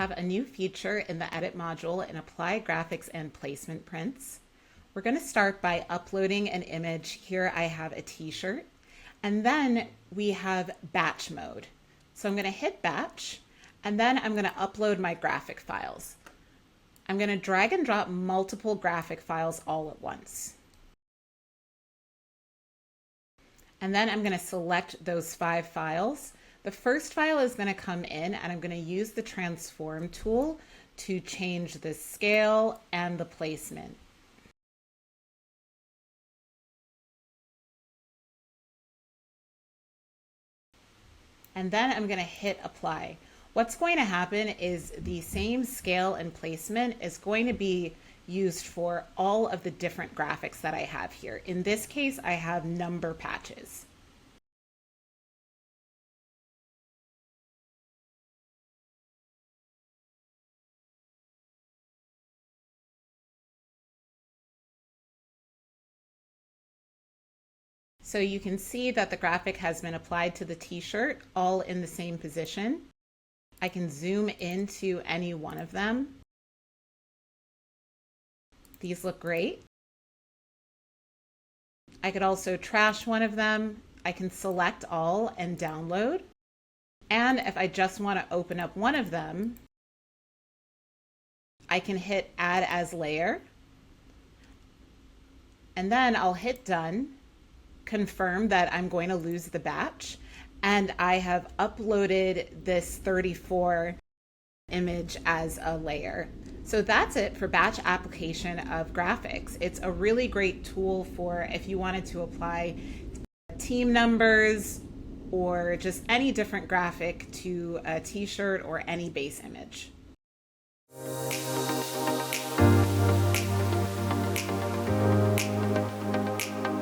have a new feature in the Edit module in Apply Graphics and Placement Prints. We're going to start by uploading an image. Here I have a t-shirt, and then we have batch mode. So I'm going to hit batch, and then I'm going to upload my graphic files. I'm going to drag and drop multiple graphic files all at once. And then I'm going to select those 5 files. The first file is going to come in, and I'm going to use the transform tool to change the scale and the placement. And then I'm going to hit apply. What's going to happen is the same scale and placement is going to be used for all of the different graphics that I have here. In this case, I have number patches. So you can see that the graphic has been applied to the t-shirt, all in the same position. I can zoom into any one of them. These look great. I could also trash one of them. I can select all and download. And if I just want to open up one of them, I can hit add as layer. And then I'll hit done, confirm that I'm going to lose the batch. And I have uploaded this 34 image as a layer. So that's it for batch application of graphics. It's a really great tool for if you wanted to apply team numbers or just any different graphic to a t-shirt or any base image.